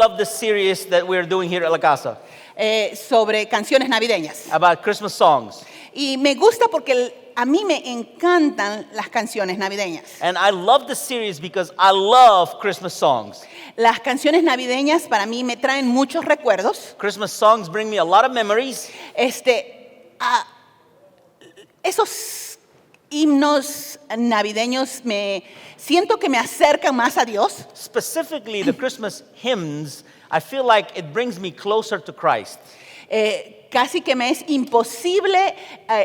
love this series that we're doing here at La Casa sobre canciones navideñas. about Christmas songs. Y me gusta porque a mí me encantan las canciones navideñas. And I love this series because I love Christmas songs. Las canciones navideñas para mí me traen muchos recuerdos. Christmas songs bring me a lot of memories. Esos himnos navideños siento que me acercan más a Dios. Specifically, the Christmas hymns, I feel like it brings me closer to Christ. Casi que me es imposible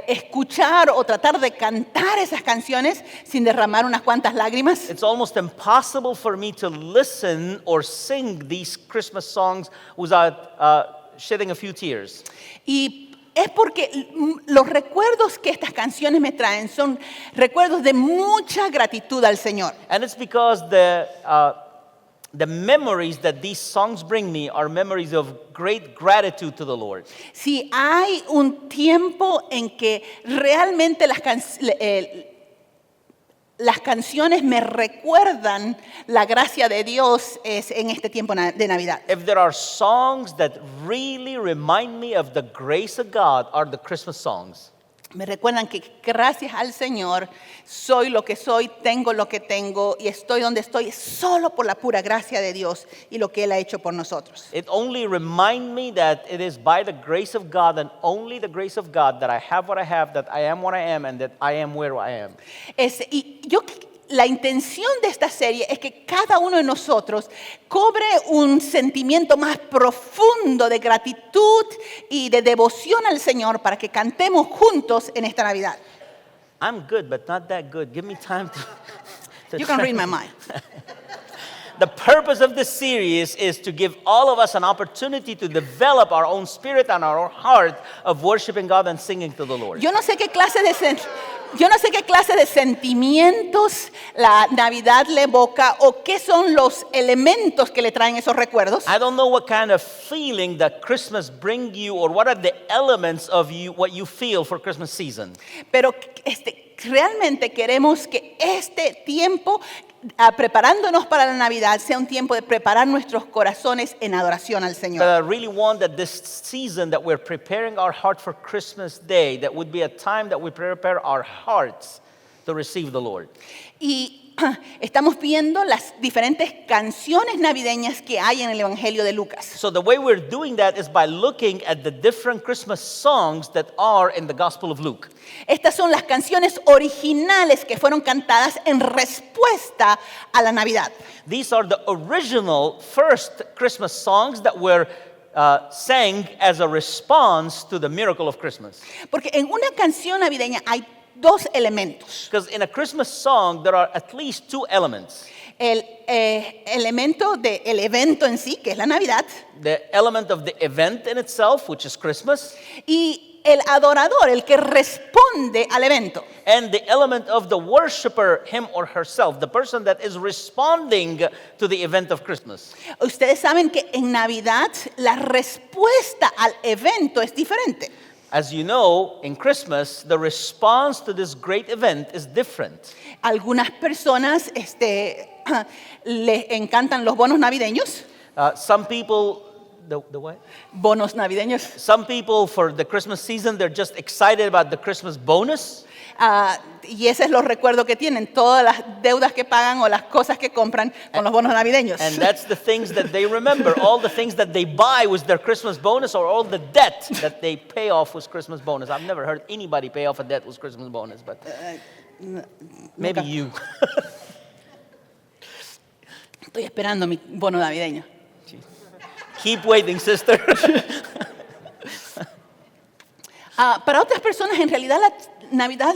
escuchar o tratar de cantar esas canciones sin derramar unas cuantas lágrimas. It's almost impossible for me to listen or sing these Christmas songs without shedding a few tears. Y es porque los recuerdos que estas canciones me traen son recuerdos de mucha gratitud al Señor. And it's because the memories that these songs bring me are memories of great gratitude to the Lord. Si hay un tiempo en que realmente las canciones me recuerdan la gracia de Dios, es en este tiempo de Navidad. If there are songs that really remind me of the grace of God, are the Christmas songs. Me recuerdan que gracias al Señor soy lo que soy, tengo lo que tengo y estoy donde estoy solo por la pura gracia de Dios y lo que Él ha hecho por nosotros. It only reminds me that it is by the grace of God and only the grace of God that I have what I have, that I am what I am, and that I am where I am. La intención de esta serie es que cada uno de nosotros cobre un sentimiento más profundo de gratitud y de devoción al Señor para que cantemos juntos en esta Navidad. I'm good, but not that good. Give me time to You can read my mind. The purpose of this series is to give all of us an opportunity to develop our own spirit and our own heart of worshiping God and singing to the Lord. Yo no sé qué clase de sentimientos la Navidad le evoca o qué son los elementos que le traen esos recuerdos. I don't know what kind of feeling that Christmas bring you or what are the elements of you, what you feel for Christmas season. Pero realmente queremos que este tiempo, preparándonos para la Navidad, sea un tiempo de preparar nuestros corazones en adoración al Señor. But I really want that this season that we're preparing our heart for Christmas Day, that would be a time that we prepare our hearts to receive the Lord. Y estamos viendo las diferentes canciones navideñas que hay en el Evangelio de Lucas. So the way we're doing that is by looking at the different Christmas songs that are in the Gospel of Luke. Estas son las canciones originales que fueron cantadas en respuesta a la Navidad. These are the original first Christmas songs that were sang as a response to the miracle of Christmas. Porque en una canción navideña hay dos elementos. Because in a Christmas song, there are at least two elements. El elemento del evento en sí, que es la Navidad, The element of the event in itself, which is Christmas, y el adorador, el que responde al evento. and the element of the worshiper, him or herself, the person that is responding to the event of Christmas. Ustedes saben que en Navidad la respuesta al evento es diferente. As you know, in Christmas, the response to this great event is different. Algunas personas les encantan los bonos navideños. Some people, the what? Bonos navideños. Some people for the Christmas season, they're just excited about the Christmas bonus. Y ese es los recuerdos que tienen, todas las deudas que pagan o las cosas que compran con los bonos navideños. And that's the things that they remember, all the things that they buy with their Christmas bonus or all the debt that they pay off with Christmas bonus. I've never heard anybody pay off a debt with Christmas bonus, but maybe you. Estoy esperando mi bono navideño. Keep waiting, sister. Para otras personas, en realidad, la Navidad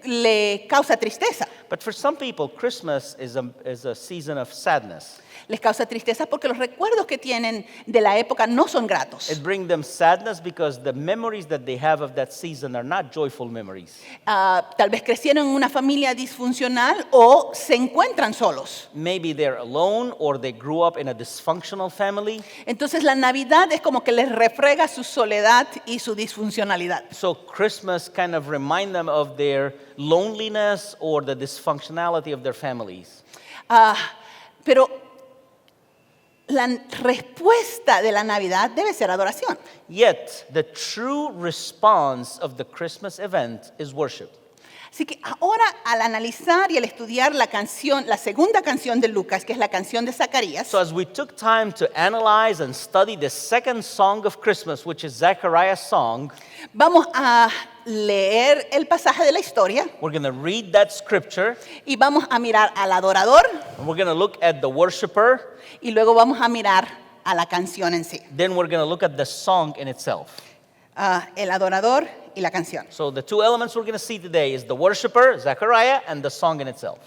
le causa tristeza. But for some people, Christmas is a season of sadness. Les causa tristeza porque los recuerdos que tienen de la época no son gratos. It brings them sadness because the memories that they have of that season are not joyful memories. Tal vez crecieron en una familia disfuncional o se encuentran solos. Maybe they're alone or they grew up in a dysfunctional family. Entonces la Navidad es como que les refrega su soledad y su disfuncionalidad. So Christmas kind of remind them of their loneliness or the dysfunctionality of their families. Pero la respuesta de la Navidad debe ser adoración. Yet, the true response of the Christmas event is worship. Así que ahora al analizar y al estudiar la canción, la segunda canción de Lucas, que es la canción de Zacarías, So as we took time to analyze and study the second song of Christmas, which is Zechariah's song, vamos a leer el pasaje de la historia we're going to read that scripture, y vamos a mirar al adorador and we're going to look at the worshiper, y luego vamos a mirar a la canción en sí. then we're going to look at the song in itself. El adorador y la canción. So the two elements we're going to see today is the worshiper, Zechariah, and the song in itself.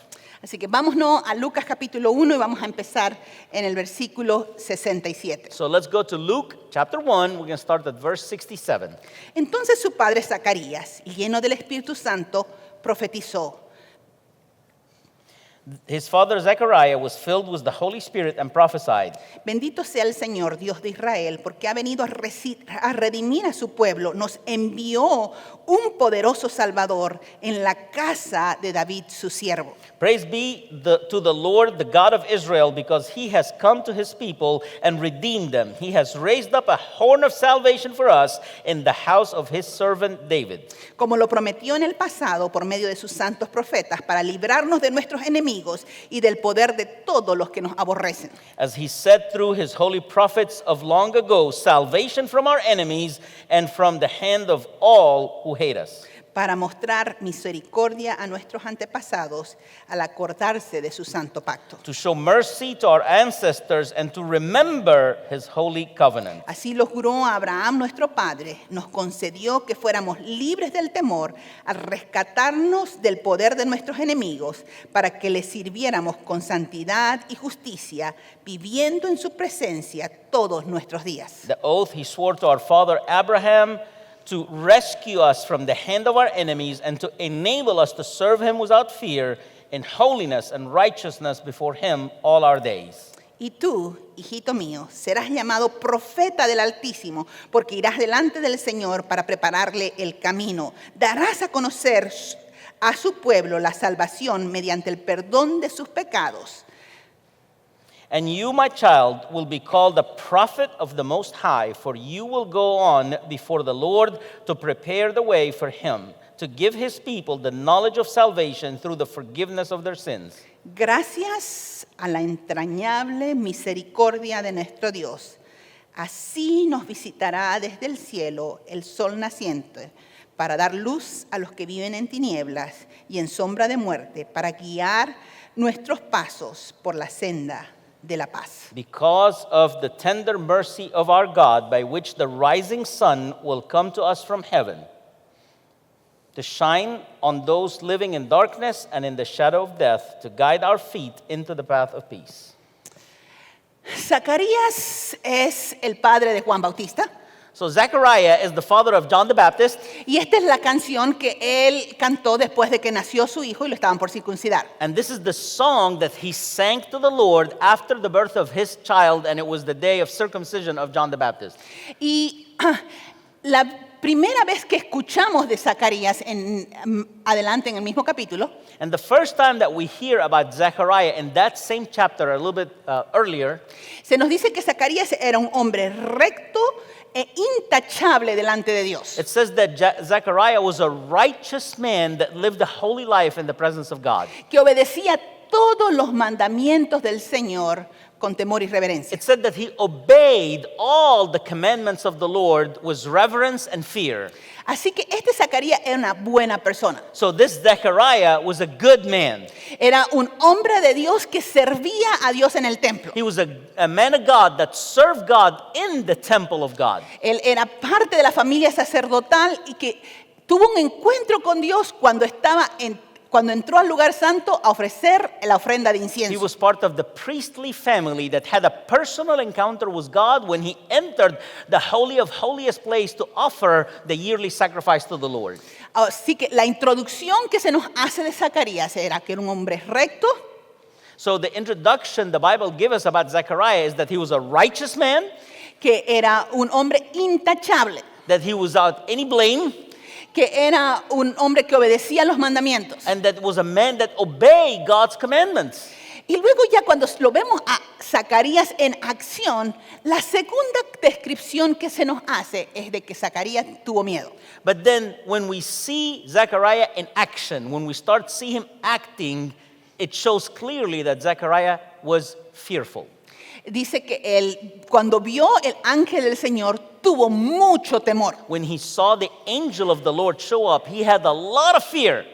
Así que vámonos a Lucas capítulo 1 y vamos a empezar en el versículo 67. So let's go to Luke chapter 1. We're going to start at verse 67. Entonces su padre Zacarías, lleno del Espíritu Santo, profetizó. His father Zechariah was filled with the Holy Spirit and prophesied. Bendito sea el Señor, Dios de Israel, porque ha venido a redimir a su pueblo. Nos envió un poderoso Salvador en la casa de David, su siervo. Praise be to the Lord, the God of Israel, because he has come to his people and redeemed them. He has raised up a horn of salvation for us in the house of his servant David. Como lo prometió en el pasado por medio de sus santos profetas, para librarnos de nuestros enemigos y del poder de todos los que nos aborrecen. As he said through his holy prophets of long ago, salvation from our enemies and from the hand of all who hate us. Para mostrar misericordia a nuestros antepasados al acordarse de su santo pacto. To show mercy to our ancestors and to remember his holy covenant. Así lo juró a Abraham nuestro padre, nos concedió que fuéramos libres del temor al rescatarnos del poder de nuestros enemigos para que le sirviéramos con santidad y justicia, viviendo en su presencia todos nuestros días. The oath he swore to our father Abraham to rescue us from the hand of our enemies and to enable us to serve him without fear in holiness and righteousness before him all our days. Y tú, hijito mío, serás llamado profeta del Altísimo, porque irás delante del Señor para prepararle el camino. Darás a conocer a su pueblo la salvación mediante el perdón de sus pecados. And you, my child, will be called the prophet of the Most High, for you will go on before the Lord to prepare the way for him, to give his people the knowledge of salvation through the forgiveness of their sins. Gracias a la entrañable misericordia de nuestro Dios, así nos visitará desde el cielo el sol naciente, para dar luz a los que viven en tinieblas y en sombra de muerte, para guiar nuestros pasos por la senda de la paz. Because of the tender mercy of our God, by which the rising sun will come to us from heaven, to shine on those living in darkness and in the shadow of death, to guide our feet into the path of peace. Zacarías es el padre de Juan Bautista. So Zechariah is the father of John the Baptist, Y esta es la canción que él cantó después de que nació su hijo y lo estaban por circuncidar. and this is the song that he sang to the Lord after the birth of his child, and it was the day of circumcision of John the Baptist. Y la primera vez que escuchamos de Zacarías adelante en el mismo capítulo, And the first time that we hear about Zechariah in that same chapter, a little bit earlier, se nos dice que Zacarías era un hombre recto e intachable delante de Dios. it says that Zechariah was a righteous man that lived a holy life in the presence of God. Que obedecía todos los mandamientos del Señor con temor y reverencia. It said that he obeyed all the commandments of the Lord with reverence and fear. Así que este Zacarías era una buena persona. So this Zechariah was a good man. Era un hombre de Dios que servía a Dios en el templo. He was a man of God that served God in the temple of God. Él era parte de la familia sacerdotal y que tuvo un encuentro con Dios cuando entró al lugar santo a ofrecer la ofrenda de He incienso. was part of the priestly family that had a personal encounter with God when he entered the Holy of Holiest place to offer the yearly sacrifice to the Lord. Así que la introducción que se nos hace de Zacarías era que era un hombre recto, So the introduction the Bible gives us about Zechariah is that he was a righteous man, que era un hombre intachable, that he was without any blame, que era un hombre que obedecía los mandamientos. and that was a man that obeyed God's commandments. Y luego ya cuando lo vemos a Zacarías en acción, la segunda descripción que se nos hace es de que Zacarías tuvo miedo. But then when we see Zechariah in action, when we start see him acting, it shows clearly that Zechariah was fearful. Dice que él, cuando vio el ángel del Señor, tuvo mucho temor. When he saw the angel of the Lord show up, he had a lot of fear.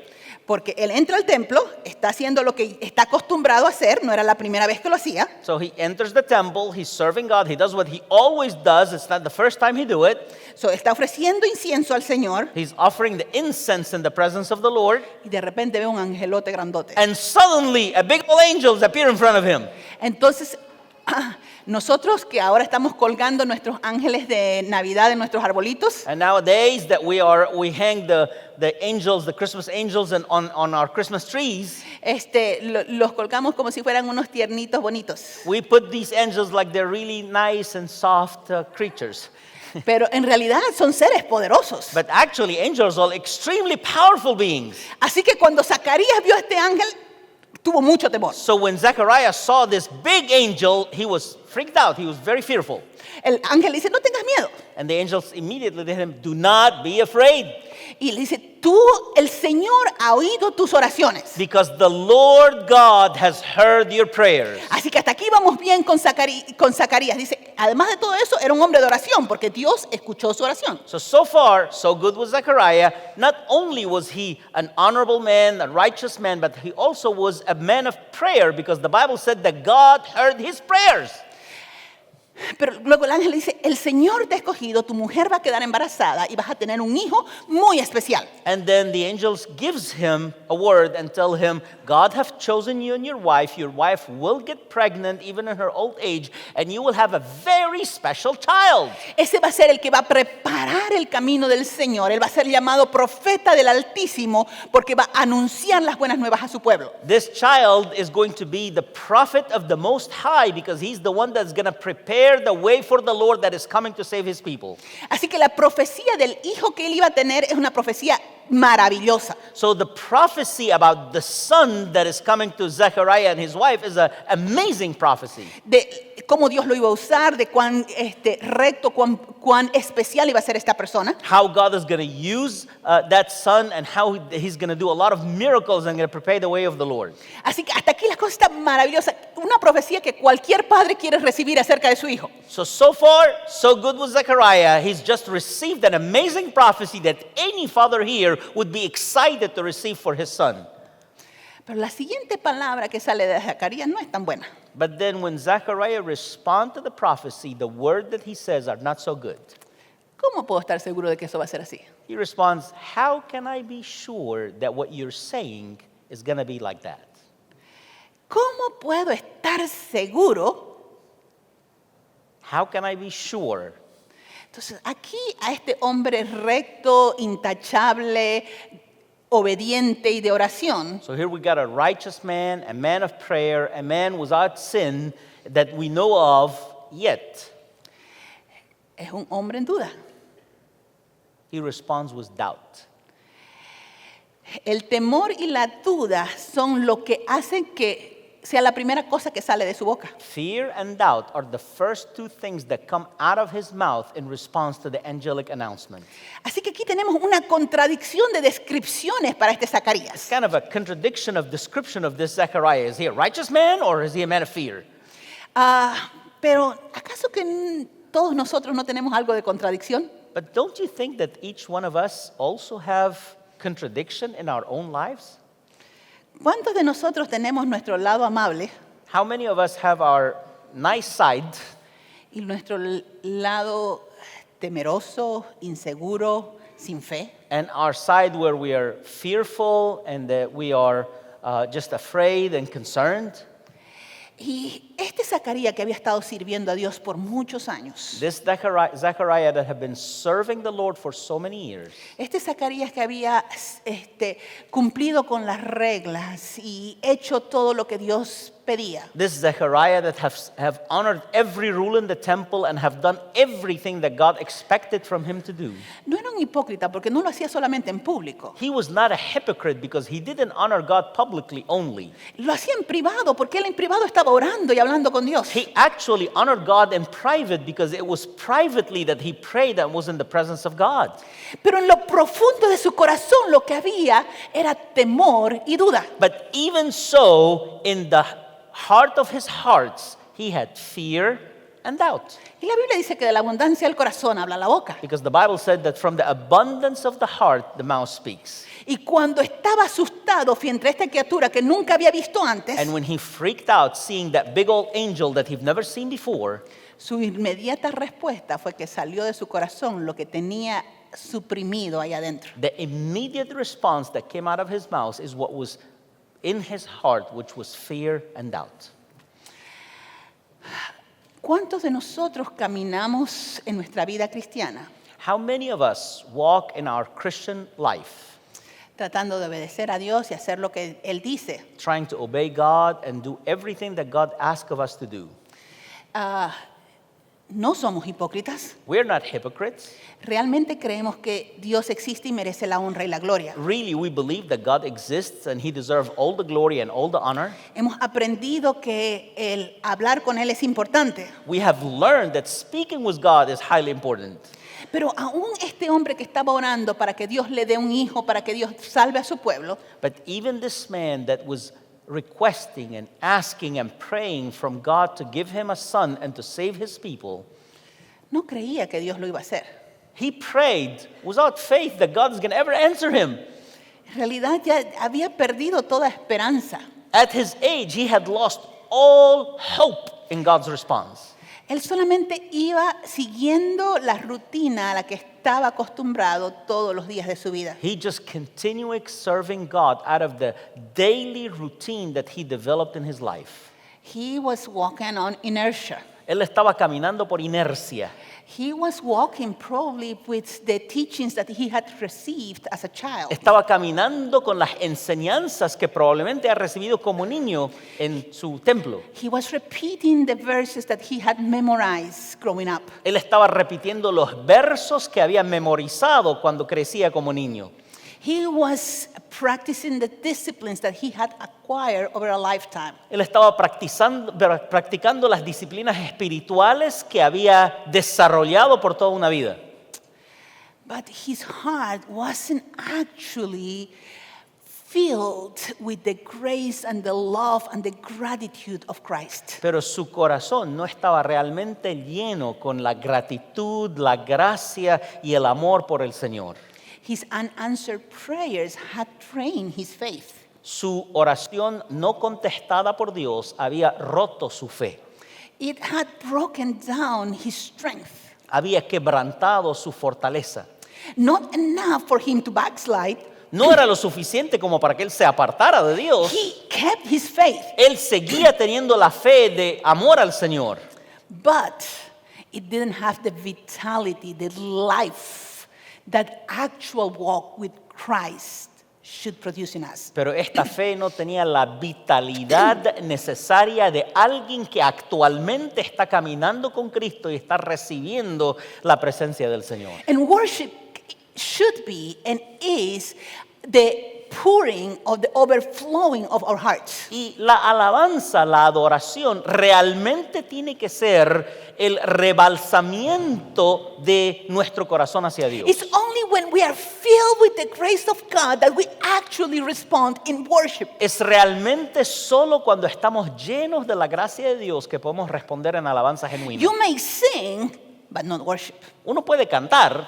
Porque él entra al templo, está haciendo lo que está acostumbrado a hacer, no era la primera vez que lo hacía. So he enters the temple, he's serving God, he does what he always does, it's not the first time he do it. So, está ofreciendo incienso al Señor He's offering the incense in the presence of the Lord, y de repente ve un angelote grandote. and suddenly a big old angel appear in front of him. Entonces, nosotros que ahora estamos colgando nuestros ángeles de Navidad en nuestros arbolitos, And nowadays that we hang the angels, the Christmas angels on our Christmas trees, los colgamos como si fueran unos tiernitos bonitos. we put these angels like they're really nice and soft creatures. Pero en realidad son seres poderosos. But actually angels are extremely powerful beings. Así que cuando Zacarías vio a este ángel, tuvo mucho temor. So when Zechariah saw this big angel, he was freaked out. He was very fearful. El ángel dice, no tengas miedo. And the angels immediately told him, do not be afraid, Y le dice, el Señor ha oído tus oraciones. because the Lord God has heard your prayers. Así que hasta aquí vamos bien con Zacarías. Dice, además de todo eso, era un hombre de oración, porque Dios escuchó su oración. So far, so good with Zechariah. Not only was he an honorable man, a righteous man, but he also was a man of prayer, because the Bible said that God heard his prayers. Pero luego el ángel le dice, el Señor te ha escogido, tu mujer va a quedar embarazada y vas a tener un hijo muy especial. And then the angels gives him a word and tell him, God hath chosen you and your wife will get pregnant even in her old age, and you will have a very special child. Ese va a ser el que va a preparar el camino del Señor. Él va a ser llamado profeta del Altísimo porque va a anunciar las buenas nuevas a su pueblo. This child is going to be the prophet of the Most High, because he's the one that's going to prepare the way for the Lord that is coming to save his people. Así que la profecía del hijo que él iba a tener es una profecía maravillosa. So the prophecy about the son that is coming to Zechariah and his wife is an amazing prophecy. De cómo Dios lo iba a usar, de cuán recto, cuán especial iba a ser esta persona. How God is going to use that son, and how he's going to do a lot of miracles and going to prepare the way of the Lord. Así que hasta aquí las cosas están maravillosas. Una profecía que cualquier padre quiere recibir acerca de su hijo. So far, so good with Zechariah. He's just received an amazing prophecy that any father here would be excited to receive for his son. Pero la siguiente palabra que sale de Zacarías no es tan buena. But then when Zechariah responds to the prophecy, the word that he says are not so good. ¿Cómo puedo estar seguro de que eso va a ser así? He responds, how can I be sure that what you're saying is going to be like that? ¿Cómo puedo estar seguro? How can I be sure? Entonces, aquí a este hombre recto, intachable, obediente y de oración, So here we got a righteous man, a man of prayer, a man without sin that we know of yet. es un hombre en duda. He responds with doubt. El temor y la duda son lo que hacen que sea la primera cosa que sale de su boca. Fear and doubt are the first two things that come out of his mouth in response to the angelic announcement. Así que aquí tenemos una contradicción de descripciones para este It's Zacarías. kind of a contradiction of description of this Zechariah. Is he a righteous man or is he a man of fear? Pero ¿acaso que todos nosotros no tenemos algo de contradicción? But don't you think that each one of us also have contradiction in our own lives? ¿Cuántos de nosotros tenemos nuestro lado amable How many of us have our nice side y nuestro lado temeroso, inseguro, sin fe? and our side where we are fearful and that we are just afraid and concerned? Y este Zacarías que había estado sirviendo a Dios por muchos años, This Zechariah that have been serving the Lord for so many years, este Zacarías que había cumplido con las reglas y hecho todo lo que Dios pedía. This Zechariah that have honored every rule in the temple and have done everything that God expected from him to do. No era un hipócrita porque no lo hacía solamente en público. He was not a hypocrite because he didn't honor God publicly only. Lo hacía en privado porque él en privado estaba orando y hablando con Dios. He actually honored God in private because it was privately that he prayed and was in the presence of God. Pero en lo profundo de su corazón lo que había era temor y duda. But even so, in the heart of his hearts, he had fear and doubt. Y la Biblia dice que de la abundancia del corazón habla la boca. Because the Bible said that from the abundance of the heart, the mouth speaks. Y cuando estaba asustado frente a esta criatura que nunca había visto antes, And when he freaked out seeing that big old angel that he'd never seen before, su inmediata respuesta fue que salió de su corazón lo que tenía suprimido ahí adentro. the immediate response that came out of his mouth is what was in his heart, which was fear and doubt. ¿Cuántos de nosotros caminamos en nuestra vida cristiana How many of us walk in our Christian life tratando de obedecer a Dios y hacer lo que Él dice? trying to obey God and do everything that God asks of us to do? No somos hipócritas. We're not hypocrites. Realmente creemos que Dios existe y merece la honra y la gloria. Really, we believe that God exists and He deserves all the glory and all the honor. Hemos aprendido que el hablar con Él es importante. We have learned that speaking with God is highly important. Pero aún este hombre que estaba orando para que Dios le dé un hijo, para que Dios salve a su pueblo, But even this man that was requesting and asking and praying from God to give him a son and to save his people, no creía que Dios lo iba a hacer. he prayed without faith that God is going to ever answer him. En realidad ya había perdido toda esperanza. At his age, he had lost all hope in God's response. Él solamente iba siguiendo la rutina a la que estaba acostumbrado todos los días de su vida. He just continued serving God out of the daily routine that he developed in his life. He was walking on inertia. Él estaba caminando por inercia. He was walking probably with the teachings that he had received as a child. Estaba caminando con las enseñanzas que probablemente ha recibido como niño en su templo. He was repeating the verses that he had memorized growing up. Él estaba repitiendo los versos que había memorizado cuando crecía como niño. He was practicing the disciplines that he had acquired over a lifetime. Él estaba practicando las disciplinas espirituales que había desarrollado por toda una vida. But his heart wasn't actually filled with the grace and the love and the gratitude of Christ. Pero su corazón no estaba realmente lleno con la gratitud, la gracia y el amor por el Señor. His unanswered prayers had trained his faith. Su oración no contestada por Dios había roto su fe. It had broken down his strength. Había quebrantado su fortaleza. Not enough for him to backslide. No era lo suficiente como para que él se apartara de Dios. He kept his faith, Él seguía teniendo la fe de amor al Señor. but it didn't have the vitality, the life that actual walk with Christ should produce in us. Pero esta fe no tenía la vitalidad necesaria de alguien que actualmente está caminando con Cristo y está recibiendo la presencia del Señor. And worship should be and is the pouring of the overflowing of our hearts. Y la alabanza, la adoración, realmente tiene que ser el rebalsamiento de nuestro corazón hacia Dios. It's only when we are filled with the grace of God that we actually respond in worship. Es realmente solo cuando estamos llenos de la gracia de Dios que podemos responder en alabanza genuina. You may sing, but not worship. Uno puede cantar,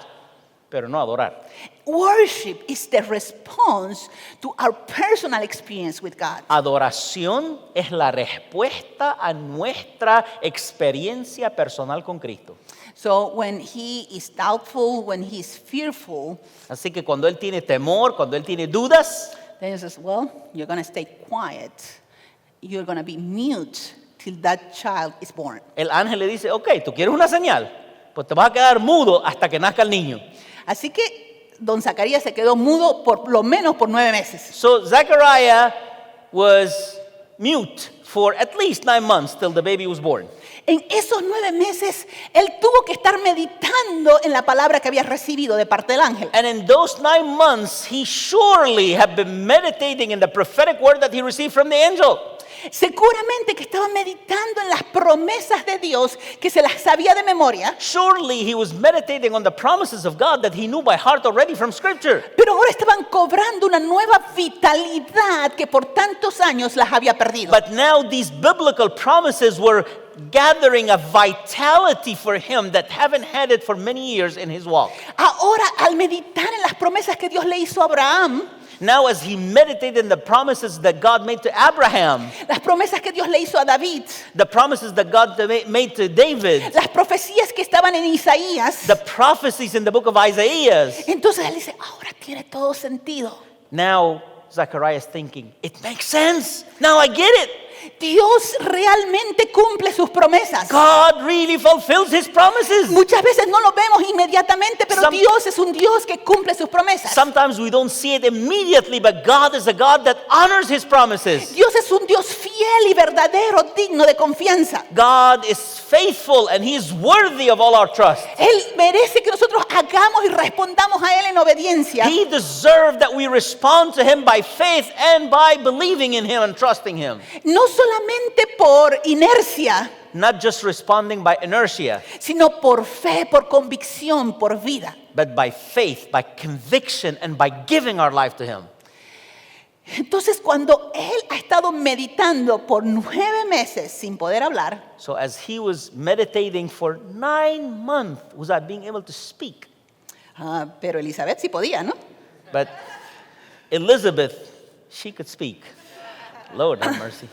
pero no adorar. Worship is the response to our personal experience with God. Adoración es la respuesta a nuestra experiencia personal con Cristo. So when he is doubtful, when he is fearful, Así que cuando Él tiene temor, cuando Él tiene dudas, then he says, well, you're going to stay quiet. You're going to be mute till that child is born. el ángel le dice, ok, ¿tú quieres una señal? Pues te vas a quedar mudo hasta que nazca el niño. Así que don Zacarías se quedó mudo por lo menos por 9 meses. So Zechariah was mute for at least 9 months till the baby was born. En esos 9 meses, él tuvo que estar meditando en la palabra que había recibido de parte del ángel. And in those 9 months, he surely had been meditating in the prophetic word that he received from the angel. Seguramente que estaba meditando en las promesas de Dios que se las sabía de memoria. Surely he was meditating on the promises of God that he knew by heart already from Scripture. Pero ahora estaban cobrando una nueva vitalidad que por tantos años las había perdido. But now these biblical promises were gathering a vitality for him that haven't had it for many years in his walk. Ahora, al meditar en las promesas que Dios le hizo a Abraham, Now as he meditated in the promises that God made to Abraham, las promesas que Dios le hizo a David, the promises that God made to David, las profecías que estaban en Isaías, the prophecies in the book of Isaiah, entonces él dice, ahora tiene todo sentido. now Zechariah is thinking, it makes sense. Now I get it. Dios realmente cumple sus promesas. God really fulfills his promises. Muchas veces no lo vemos inmediatamente, pero Dios es un Dios que cumple sus promesas. Sometimes we don't see it immediately, but God is a God that honors his promises. Dios es un Dios fiel y verdadero, digno de confianza. God is faithful and he is worthy of all our trust. Él merece que nosotros hagamos y respondamos a Él en obediencia. He deserves that we respond to him by faith and by believing in him and trusting him. No solamente por inercia, Not just responding by inertia, sino por fe, por convicción, por vida. but by faith, by conviction, and by giving our life to him. Entonces, cuando Él ha estado meditando por 9 meses sin poder hablar, So as he was meditating for 9 months without being able to speak, pero Elizabeth sí podía, ¿no? but Elizabeth, she could speak. Lord have mercy.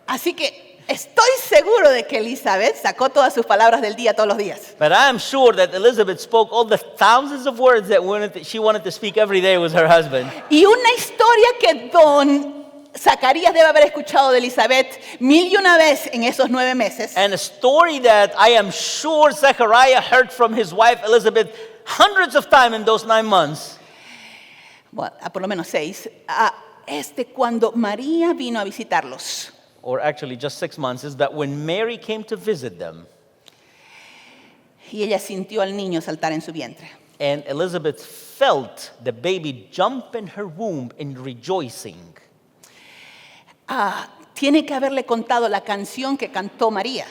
Así que estoy seguro de que Elizabeth sacó todas sus palabras del día todos los días. But I am sure that Elizabeth spoke all the thousands of words that she wanted to speak every day with her husband. Y una historia que don Zacarías debe haber escuchado de Elizabeth 1001 vez en esos 9 meses. And a story that I am sure Zechariah heard from his wife Elizabeth hundreds of times in those 9 months. Bueno, por lo menos 6. Es de cuando María vino a visitarlos. Or actually just 6 months, is that when Mary came to visit them, Y ella sintió al niño saltar en su vientre. and Elizabeth felt the baby jump in her womb in rejoicing. Tiene que haberle contado la canción que cantó María.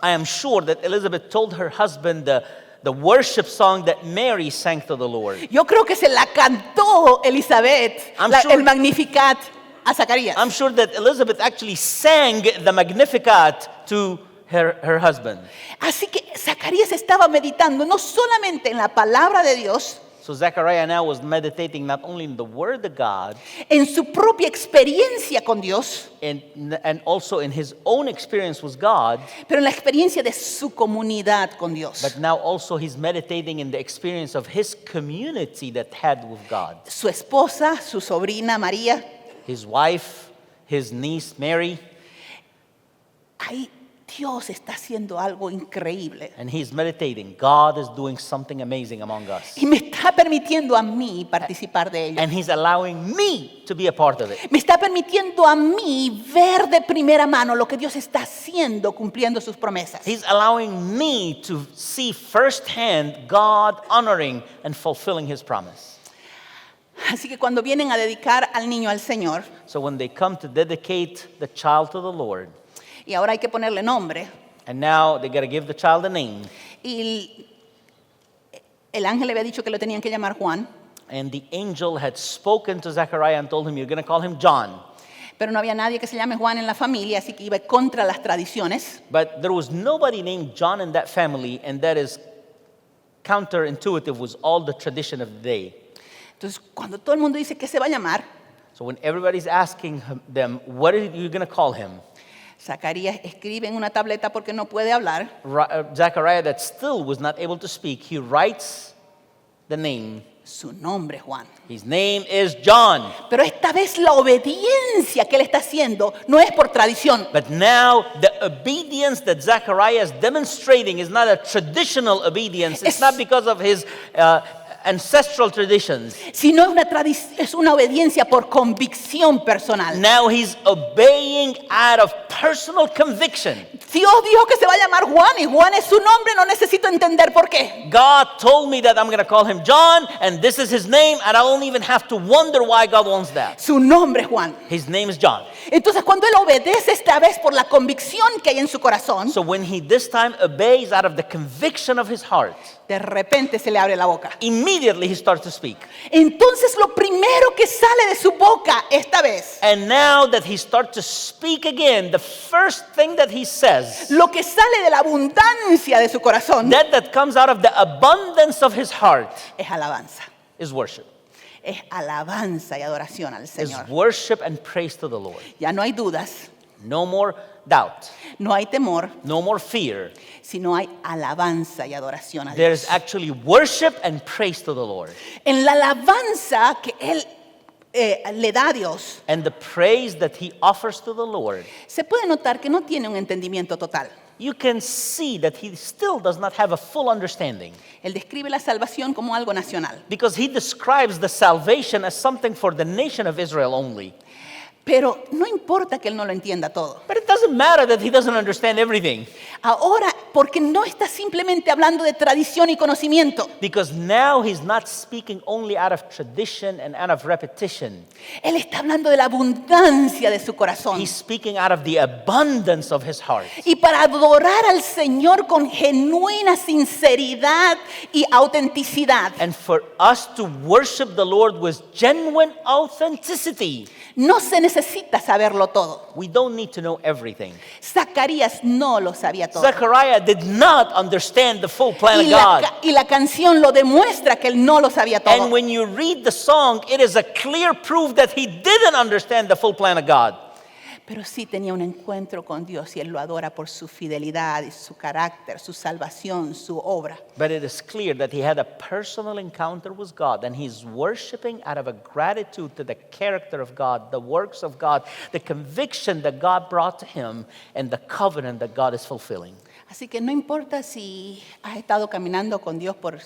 I am sure that Elizabeth told her husband the worship song that Mary sang to the Lord. Yo creo que se la cantó Elizabeth, I'm sure- el Magnificat a Zacarías. I'm sure that Elizabeth actually sang the Magnificat to her husband. Así que Zacarías estaba meditando no solamente en la palabra de Dios, So Zechariah now was meditating not only in the word of God, en su propia experiencia con Dios, and also in his own experience with God, pero en la experiencia de su comunidad con Dios. but now also he's meditating in the experience of his community that had with God. Su esposa, su sobrina María, His wife, his niece Mary, ahí Dios está haciendo algo increíble. and he's meditating. God is doing something amazing among us. Y me está permitiendo a mí participar de ello. And he's allowing me to be a part of it. Me está permitiendo a mí ver de primera mano lo que Dios está haciendo cumpliendo sus promesas. He's allowing me to see firsthand God honoring and fulfilling his promise. Así que cuando vienen a dedicar al niño al Señor, So when they come to dedicate the child to the Lord, y ahora hay que ponerle nombre, and now they got to give the child a name, y el ángel le había dicho que lo tenían que llamar Juan, and the angel had spoken to Zechariah and told him, you're going to call him John. pero no había nadie que se llame Juan en la familia, así que iba contra las tradiciones. But there was nobody named John in that family, and that is counterintuitive with all the tradition of the day. Entonces, cuando todo el mundo dice que se va a llamar, So when everybody's asking them, what are you going to call him? Zacarías escribe en una tableta porque no puede hablar. Zechariah, that still was not able to speak, he writes the name. Su nombre, Juan. His name is John. Pero esta vez la obediencia que él está haciendo no es por tradición. But now the obedience that Zechariah is demonstrating is not a traditional obedience. It's not because of his ancestral traditions. sino es una obediencia por convicción personal. Now he's obeying out of personal conviction. Dios dijo que se va a llamar Juan y Juan es su nombre, no necesito entender por qué. God told me that I'm going to call him John, and this is his name, and I don't even have to wonder why God wants that. Su nombre es Juan. His name is John. Entonces cuando él obedece esta vez por la convicción que hay en su corazón, So when he this time obeys out of the conviction of his heart, de repente se le abre la boca. immediately he starts to speak. Entonces lo primero que sale de su boca esta vez, And now that he starts to speak again, the first thing that he says, lo que sale de la abundancia de su corazón, that comes out of the abundance of his heart, es alabanza. is worship. Es alabanza y adoración al Is Señor. worship and praise to the Lord. Ya no hay dudas, No more doubt, no hay temor, no more fear. sino hay alabanza y adoración a There Dios. is actually worship and praise to the Lord. En la alabanza que él le da a Dios, And the praise that he offers to the Lord, se puede notar que no tiene un entendimiento total. you can see that he still does not have a full understanding. Él describe la salvación como algo nacional. Because he describes the salvation as something for the nation of Israel only. Pero no importa que él no lo entienda todo. But it doesn't matter that he doesn't understand everything. Ahora, porque no está simplemente hablando de tradición y conocimiento. Because now he's not speaking only out of tradition and out of repetition. Él está hablando de la abundancia de su corazón. He's speaking out of the abundance of his heart. Y para adorar al Señor con genuina sinceridad y autenticidad. And for us to worship the Lord with genuine authenticity, No se necesita saberlo todo. we don't need to know everything. Zacarías no lo sabía todo. Zechariah did not understand the full plan Y of la, God. y la canción lo demuestra que él no lo sabía todo. And when you read the song, it is a clear proof that he didn't understand the full plan of God. Pero sí tenía un encuentro con Dios y él lo adora por su fidelidad y su carácter, su salvación, su obra. But it is clear that he had a personal encounter with God, and he's worshiping out of a gratitude to the character of God, the works of God, the conviction that God brought to him, and the covenant that God is fulfilling. Así que no importa si has estado caminando con Dios por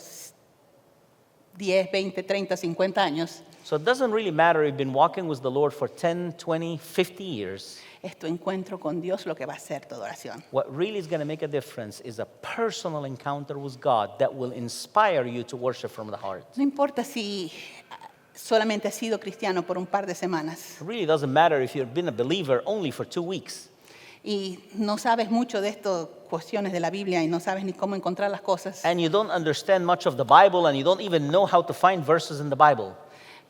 10, 20, 30, 50 años, So it doesn't really matter if you've been walking with the Lord for 10, 20, 50 years. es tu encuentro con Dios lo que va a ser tu adoración. What really is going to make a difference is a personal encounter with God that will inspire you to worship from the heart. No importa si solamente has sido cristiano por un par de semanas It really doesn't matter if you've been a believer only for 2 weeks y no sabes mucho de estas cuestiones de la Biblia y no sabes ni cómo encontrar las cosas, and you don't understand much of the Bible and you don't even know how to find verses in the Bible.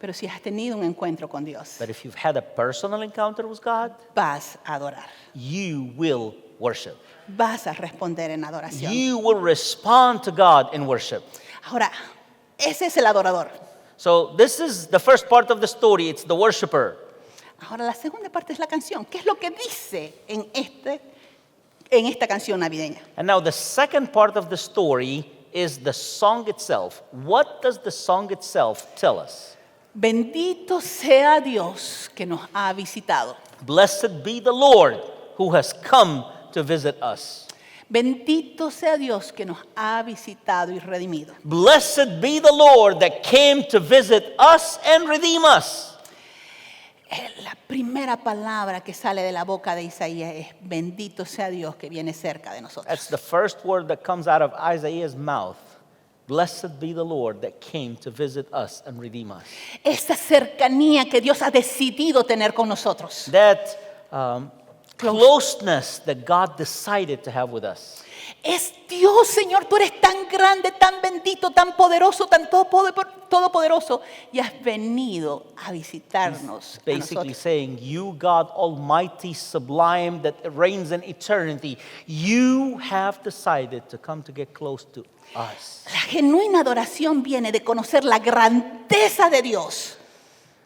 pero si has tenido un encuentro con Dios, But if you've had a personal encounter with God, vas a adorar, you will worship. vas a responder en adoración. You will respond to God in worship. Ahora, ese es el adorador. So this is the first part of the story. It's the worshiper. Ahora, la segunda parte es la canción. ¿Qué es lo que dice en esta canción navideña? And now the second part of the story is the song itself. What does the song itself tell us? Bendito sea Dios que nos ha visitado. Blessed be the Lord who has come to visit us. Bendito sea Dios que nos ha visitado y redimido. Blessed be the Lord that came to visit us and redeem us. La primera palabra que sale de la boca de Isaías es bendito sea Dios que viene cerca de nosotros. That's the first word that comes out of Isaiah's mouth. Blessed be the Lord that came to visit us and redeem us. Esa cercanía que Dios ha decidido tener con nosotros. That closeness that God decided to have with us. Es Dios, Señor, tú eres tan grande, tan bendito, tan poderoso, tan todopoderoso y has venido a visitarnos a Basically nosotros. saying, you, God Almighty, sublime, that reigns in eternity, you have decided to come to get close to us. La genuina adoración viene de conocer la grandeza de Dios.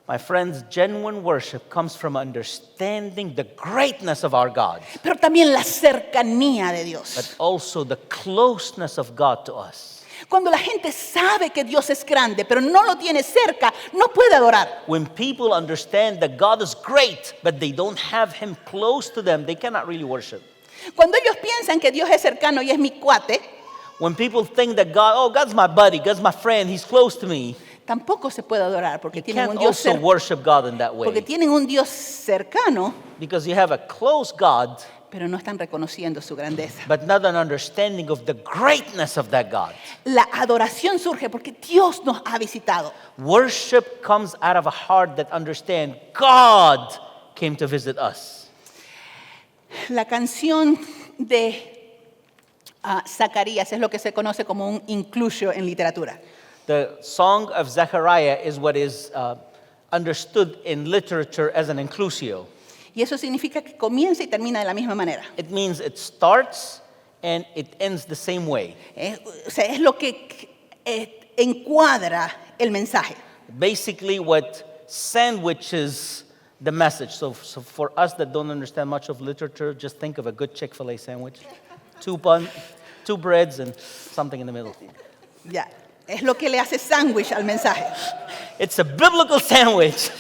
My friends, genuine worship comes from understanding the greatness of our God, Pero también la cercanía de Dios. but also the closeness of God to us. Cuando la gente sabe que Dios es grande, pero no lo tiene cerca, no puede adorar. When people understand that God is great, but they don't have Him close to them, they cannot really worship. Cuando ellos piensan que Dios es cercano y es mi cuate, When people think that God's my buddy, God's my friend, He's close to me, tampoco se puede adorar porque you tienen can't un Dios also worship God in that porque way. tienen un Dios cercano, Because you have a close God, pero no están reconociendo su grandeza. but not an understanding of the greatness of that God. La adoración surge porque Dios nos ha visitado. Worship comes out of a heart that understands God came to visit us. La canción de Zacarías es lo que se conoce como un inclusio en literatura. The song of Zechariah is what is understood in literature as an inclusio. Y eso significa que comienza y termina de la misma manera. It means it starts and it ends the same way. O sea, es lo que encuadra el mensaje. Basically, what sandwiches the message. So for us that don't understand much of literature, just think of a good Chick-fil-A sandwich. 2 breads and something in the middle. Ya, es lo que le hace sándwich al mensaje. It's a biblical sandwich.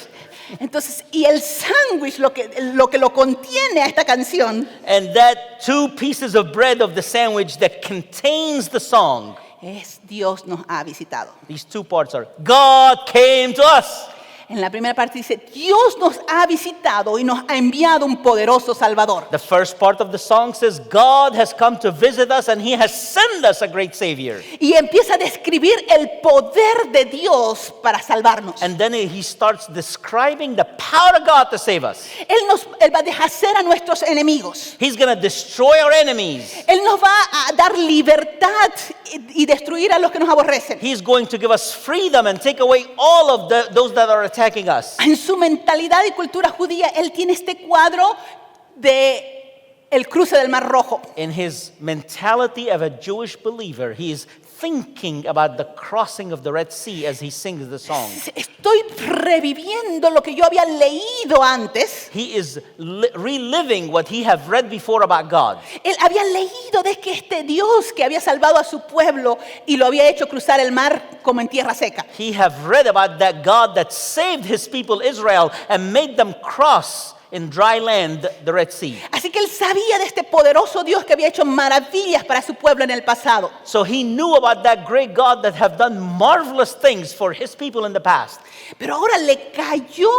Entonces, y el sándwich lo que lo contiene a esta canción And that 2 pieces of bread of the sandwich that contains the song, es Dios nos ha visitado. these 2 parts are, God came to us. En la primera parte dice, Dios nos ha visitado y nos ha enviado un poderoso Salvador. The first part of the song says, God has come to visit us and He has sent us a great Savior. Y empieza a describir el poder de Dios para salvarnos. And then he starts describing the power of God to save us. Él va a deshacer a nuestros enemigos. He's going to destroy our enemies. Él nos va a dar libertad y destruir a los que nos aborrecen. He's going to give us freedom and take away all of those that are attacking us. En su mentalidad y cultura judía, él tiene este cuadro de el cruce del Mar Rojo. In his mentality of a Jewish believer, he is thinking about the crossing of the Red Sea as he sings the song. Estoy reviviendo lo que yo había leído antes. He is reliving what he have read before about God. Él había leído de que este Dios que había salvado a su pueblo y lo había hecho cruzar el mar como en tierra seca. He have read about that God that saved his people Israel and made them cross in dry land the Red Sea. Así que él sabía de este poderoso Dios que había hecho maravillas para su pueblo en el pasado. So he knew about that great God that have done marvelous things for his people in the past. Pero ahora le cayó,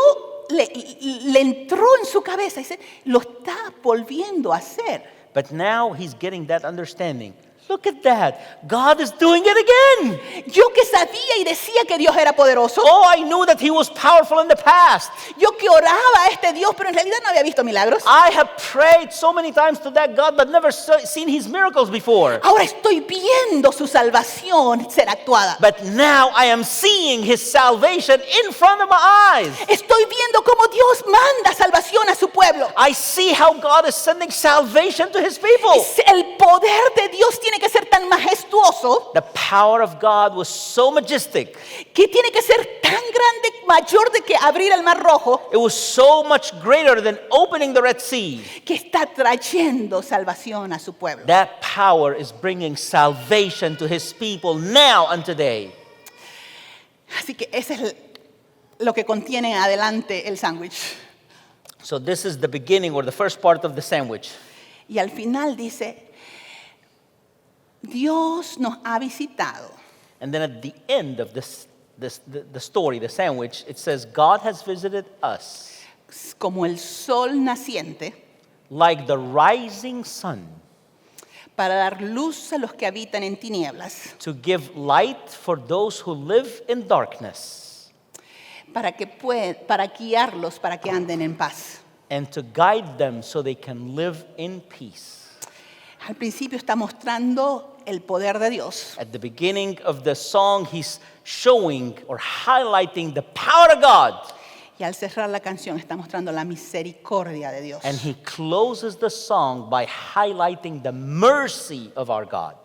le entró en su cabeza y dice, lo está volviendo a hacer. But now he's getting that understanding. Look at that. God is doing it again. Yo que sabía y decía que Dios era poderoso. Oh, I knew that he was powerful in the past. Yo que oraba a este Dios, pero en realidad no había visto milagros. I have prayed so many times to that God but never seen his miracles before. Ahora estoy viendo su salvación ser actuada. But now I am seeing his salvation in front of my eyes. Estoy viendo cómo Dios manda salvación a su pueblo. I see how God is sending salvation to his people. El poder de Dios tiene que ser tan majestuoso, The power of God was so majestic. que tiene que ser tan grande, mayor de que abrir el Mar Rojo, It was so much greater than opening the Red Sea. que está trayendo salvación a su pueblo. That power is bringing salvation to his people now and today. Así que ese es lo que contiene adelante el sándwich. So this is the beginning or the first part of the sandwich. Y al final dice, Dios nos ha visitado. And then at the end of the story, the sandwich, it says, God has visited us Como el sol naciente, like the rising sun para dar luz a los que habitan en tinieblas, to give light for those who live in darkness para guiarlos para que anden en paz. and to guide them so they can live in peace. Al principio está mostrando el poder de Dios. At the beginning of the song, he's showing or highlighting the power of God. Y al cerrar la canción está mostrando la misericordia de Dios. And he closes the song by highlighting the mercy of our God.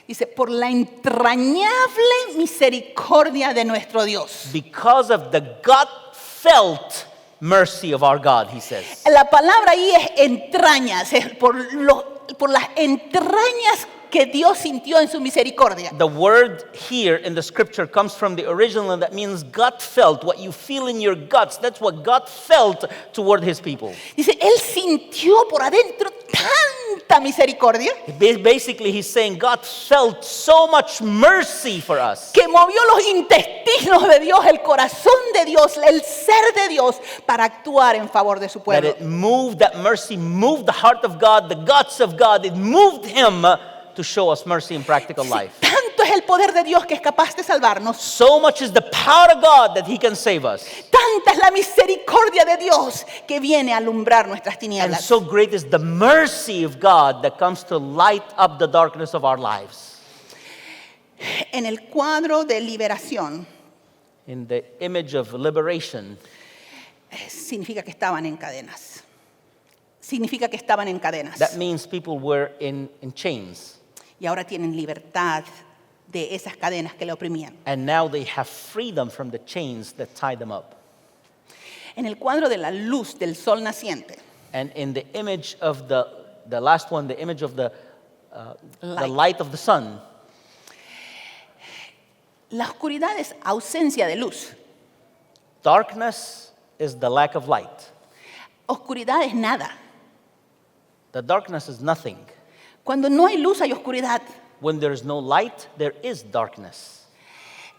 Dice, por la entrañable misericordia de nuestro Dios. Because of the God-felt mercy of our God, he says. La palabra ahí es entrañas, es por las entrañas que Dios sintió en su misericordia. The word here in the scripture comes from the original, and that means gut felt. What you feel in your guts, that's what God felt toward his people. Dice, Él sintió por adentro tanta misericordia Basically, he's saying God felt so much mercy for us que movió los intestinos de Dios, el corazón de Dios, el ser de Dios para actuar en favor de su that pueblo. it moved, that mercy moved the heart of God, the guts of God. It moved him to show us mercy in practical life. Tanto es el poder de Dios que es capaz de salvarnos. So much is the power of God that he can save us. Tanta es la misericordia de Dios que viene a alumbrar nuestras And tinieblas. so great is the mercy of God that comes to light up the darkness of our lives. En el cuadro de liberación In the image of liberation, significa que estaban en cadenas. Significa que estaban en cadenas. that means people were in chains. Y ahora tienen libertad de esas cadenas que le oprimían. And now they have freedom from the chains that tie them up. En el cuadro de la luz del sol naciente, And in the image of the last one, the image of the Light. light of the sun, la oscuridad es ausencia de luz. darkness is the lack of light. Oscuridad es nada. The darkness is nothing. Cuando no hay luz hay oscuridad. When there is no light, there is darkness.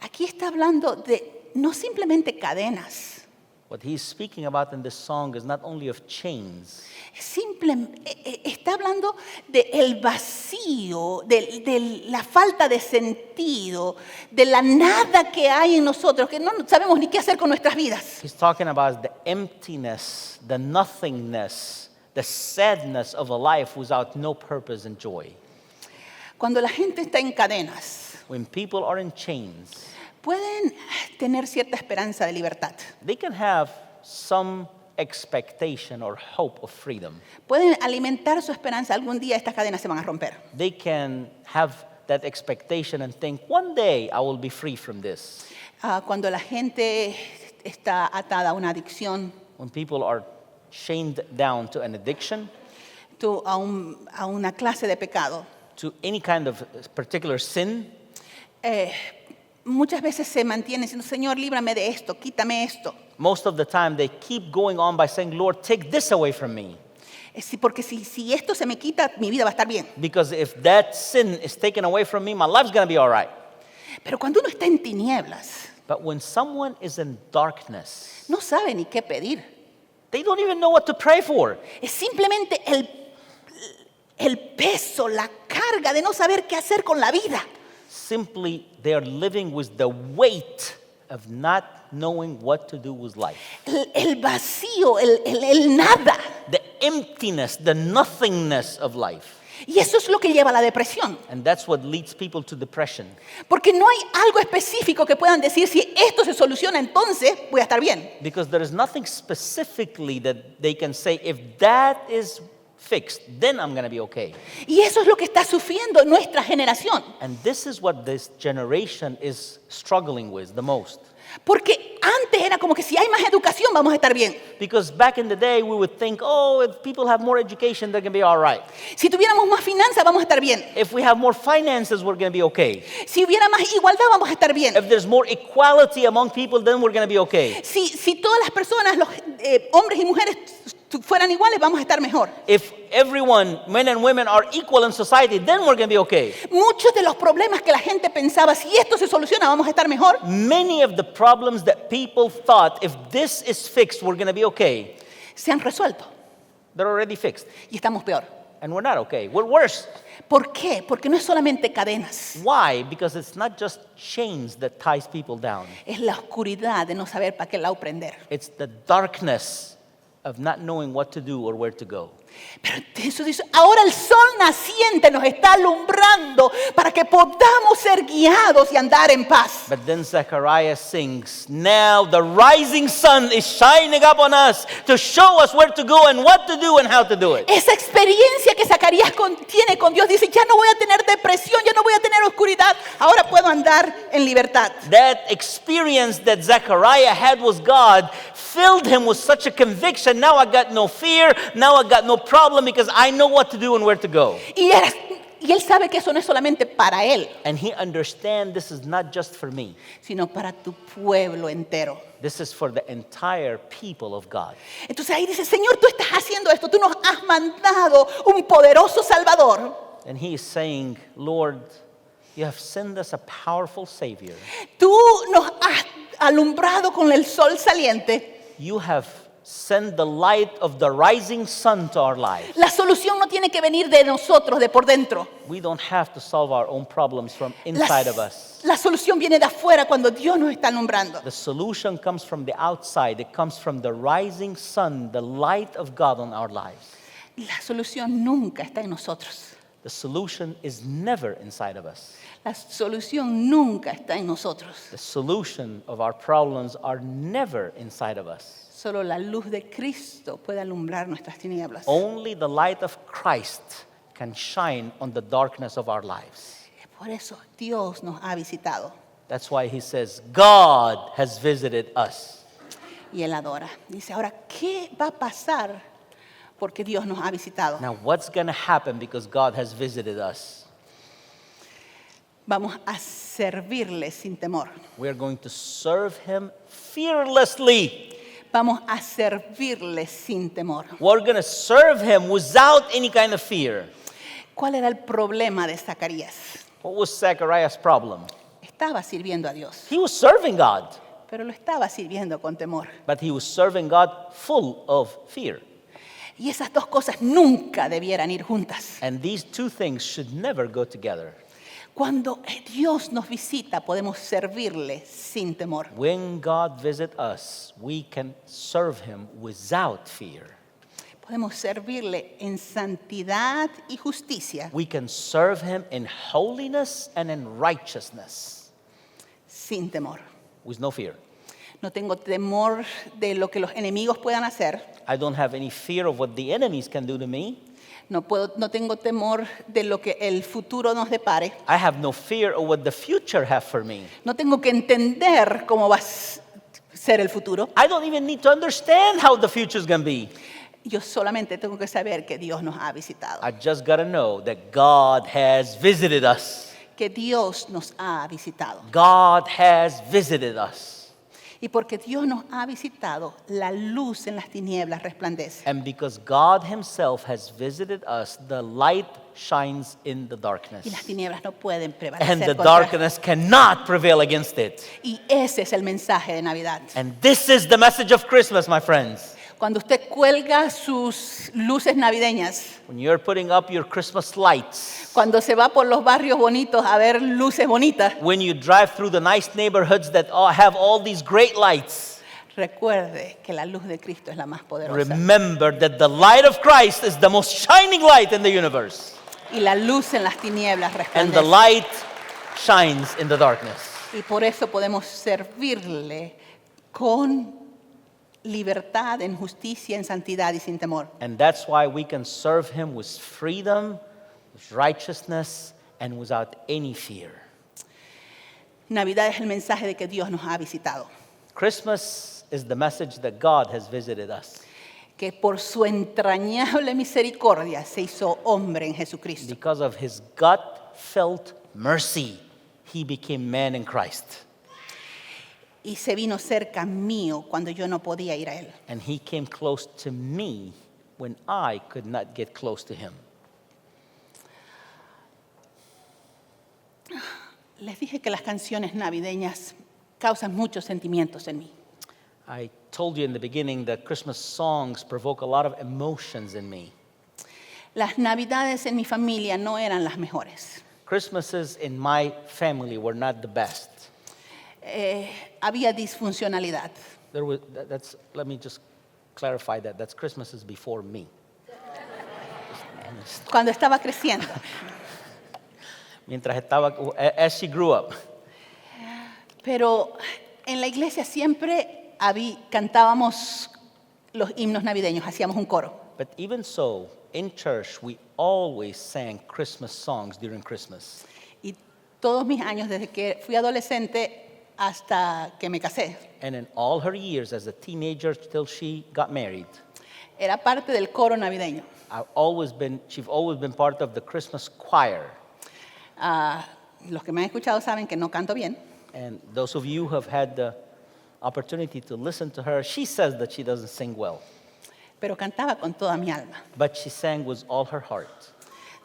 Aquí está hablando de no simplemente cadenas, What he's speaking about in this song is not only of chains, está hablando del vacío, de la falta de sentido, de la nada que hay en nosotros, que no sabemos ni qué hacer con nuestras vidas. he's talking about the emptiness, the nothingness, the sadness of a life without no purpose and joy. Cuando la gente está en cadenas, When people are in chains, pueden tener cierta esperanza de libertad. they can have some expectation or hope of freedom. Pueden alimentar su esperanza. Algún día estas cadenas se van a romper. They can have that expectation and think, one day I will be free from this. Cuando la gente está atada a una adicción, When people are chained down to an addiction, a una clase de pecado, to any kind of particular sin, muchas veces se mantienen diciendo, Señor, líbrame de esto, quítame esto. most of the time they keep going on by saying, Lord, take this away from me. Porque si esto se me quita, mi vida va a estar bien. Because if that sin is taken away from me, my life's going to be all right. Pero cuando uno está en tinieblas, But when someone is in darkness, no sabe ni qué pedir. they don't even know what to pray for. Es simplemente el peso, la carga de no saber qué hacer con la vida. Simply, they are living with the weight of not knowing what to do with life. El vacío, el nada. The emptiness, the nothingness of life. Y eso es lo que lleva a la depresión. And that's what leads people to depression. Porque no hay algo específico que puedan decir, si esto se soluciona, entonces voy a estar bien. Because there is nothing specifically that they can say, if that is fixed, then I'm going to be okay. Y eso es lo que está sufriendo nuestra generación. And this is what this generation is struggling with the most. Porque antes era como que si hay más educación vamos a estar bien. Because back in the day, we would think, oh, if people have more education, they're going to be all right. Si tuviéramos más finanzas vamos a estar bien. If we have more finances, we're going to be okay. Si hubiera más igualdad vamos a estar bien. If there's more equality among people, then we're going to be okay. Si todas las personas, los hombres y mujeres fueran iguales, vamos a estar mejor. If everyone, men and women, are equal in society, then we're going to be okay. Muchos de los problemas que la gente pensaba, si esto se soluciona, vamos a estar mejor, Many of the problems that people thought, if this is fixed, we're going to be okay, se han resuelto they're already fixed. y estamos peor. And we're not okay. We're worse. ¿Por qué? Porque no es solamente cadenas, Why? Because it's not just chains that ties people down. es la oscuridad de no saber para qué lado prender. It's the darkness of not knowing what to do or where to go. Pero eso dice, ahora el sol naciente nos está alumbrando para que podamos ser guiados y andar en paz. But then Zechariah sings, now the rising sun is shining up on us to show us where to go and what to do and how to do it. Esa experiencia que Zacarías tiene con Dios dice, ya no voy a tener depresión, ya no voy a tener oscuridad, ahora puedo andar en libertad. That experience that Zechariah had with God filled him with such a conviction. Now I got no fear. Now I got no problem because I know what to do and where to go. Y Y Él sabe que eso no es solamente para Él, And He understands this is not just for me. sino para tu pueblo entero. This is for the entire people of God. Entonces ahí dice, Señor, tú estás haciendo esto, tú nos has mandado un poderoso Salvador. And He is saying, Lord, you have sent us a powerful Savior. Tú nos has alumbrado con el sol saliente. You have sent the light of the rising sun to our lives. La solución no tiene que venir de nosotros, de por dentro. We don't have to solve our own problems from inside of us. La solución viene de afuera cuando Dios nos está alumbrando. The solution comes from the outside. It comes from the rising sun, the light of God on our lives. La solución nunca está en nosotros. The solution is never inside of us. La solución nunca está en nosotros. The solution of our problems are never inside of us. Solo la luz de Cristo puede alumbrar nuestras tinieblas. Only the light of Christ can shine on the darkness of our lives. Por eso Dios nos ha visitado That's why He says, God has visited us. y Él adora. Dice, ahora, ¿qué va a pasar porque Dios nos ha visitado? Now, what's going to happen because God has visited us? Vamos a servirle sin temor. We're going to serve Him fearlessly. Vamos a servirle sin temor. We're going to serve Him without any kind of fear. ¿Cuál era el problema de Zacarías? What was Zechariah's problem? Estaba sirviendo a Dios, He was serving God, pero lo estaba sirviendo con temor. but he was serving God full of fear. Y esas dos cosas nunca debieran ir juntas. And these two things should never go together. Cuando Dios nos visita, podemos servirle sin temor. When God visits us, we can serve Him without fear. Podemos servirle en santidad y justicia We can serve Him in holiness and in righteousness sin temor. with no fear. No tengo temor de lo que los enemigos puedan hacer. I don't have any fear of what the enemies can do to me. No tengo temor de lo que el futuro nos depare. I have no fear of what the future has for me. No tengo que entender cómo va a ser el futuro. I don't even need to understand how the future is going to be. Yo solamente tengo que saber que Dios nos ha visitado. I just got to know that God has visited us. Que Dios nos ha visitado. God has visited us. Y porque Dios nos ha visitado, la luz en las tinieblas resplandece. And because God Himself has visited us, the light shines in the Y las darkness. tinieblas no pueden And prevalecer the contra. darkness cannot prevail against it. Y ese es el mensaje de Navidad. And this is the message of Christmas, my friends. Cuando usted cuelga sus luces navideñas, When you're putting up your Christmas lights, cuando se va por los barrios bonitos a ver luces bonitas, when you drive through the nice neighborhoods that have all these great lights, recuerde que la luz de Cristo es la más poderosa. remember that the light of Christ is the most shining light in the universe. Y la luz en las tinieblas And the resplandece. light shines in the darkness. Y por eso podemos servirle con libertad, en justicia, en santidad y sin temor. And that's why we can serve Him with freedom, with righteousness, and without any fear. Navidad es el mensaje de que Dios nos ha visitado. Christmas is the message that God has visited us. Que por su entrañable misericordia se hizo hombre en Jesucristo. Because of His gut-felt mercy, He became man in Christ. Y se vino cerca mío cuando yo no podía ir a Él. And He came close to me when I could not get close to Him. Les dije que las canciones navideñas causan muchos sentimientos en mí. I told you in the beginning that Christmas songs provoke a lot of emotions in me. Las navidades en mi familia no eran las mejores. Christmases in my family were not the best. Había disfuncionalidad. Let me just clarify that. That's Christmases before me. Cuando estaba creciendo. Mientras estaba, as she grew up. Pero en la iglesia siempre cantábamos los himnos navideños, hacíamos un coro. But even so, in church, we always sang Christmas songs during Christmas. Y todos mis años, desde que fui adolescente hasta que me casé, And in all her years as a teenager till she got married, era parte del coro navideño. She's always been part of the Christmas choir. Los que me han escuchado saben que no canto bien, And those of you who have had the opportunity to listen to her, she says that she doesn't sing well, pero cantaba con toda mi alma, but she sang with all her heart.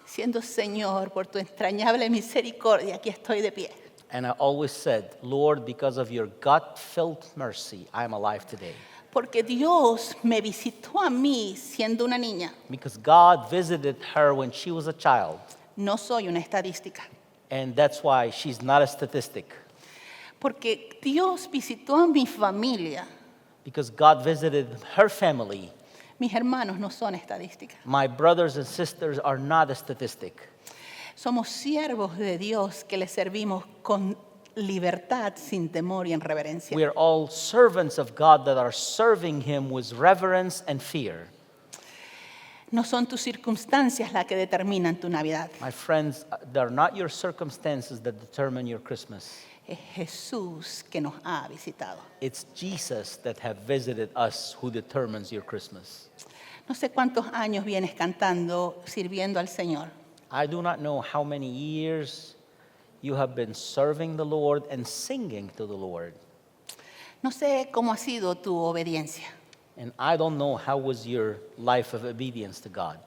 diciendo, Señor, por tu entrañable misericordia, aquí estoy de pie. And I always said, Lord, because of your God-filled mercy, I am alive today. Porque Dios me visitó a mí siendo una niña. Because God visited her when she was a child. No soy una estadística. And that's why she's not a statistic. Porque Dios visitó a mi familia. Because God visited her family. Mis hermanos no son estadísticas. My brothers and sisters are not a statistic. Somos siervos de Dios que le servimos con libertad, sin temor y en reverencia. We are all servants of God that are serving Him with reverence and fear. No son tus circunstancias las que determinan tu Navidad. My friends, they're not your circumstances that determine your Christmas. Es Jesús que nos ha visitado. It's Jesus that have visited us who determines your Christmas. No sé cuántos años vienes cantando, sirviendo al Señor. I do not know how many years you have been serving the Lord and singing to the Lord. No sé cómo ha sido tu obediencia, And I don't know how was your life of obedience to God.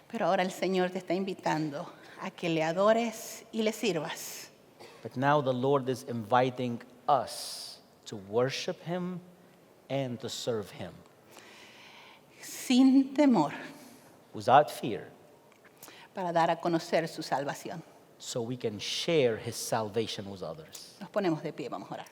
pero ahora el Señor te está invitando a que le adores y le sirvas. But now the Lord is inviting us to worship Him and to serve Him Sin temor, without fear, para dar a conocer su salvación. so we can share His salvation with others. Nos ponemos de pie, vamos a orar.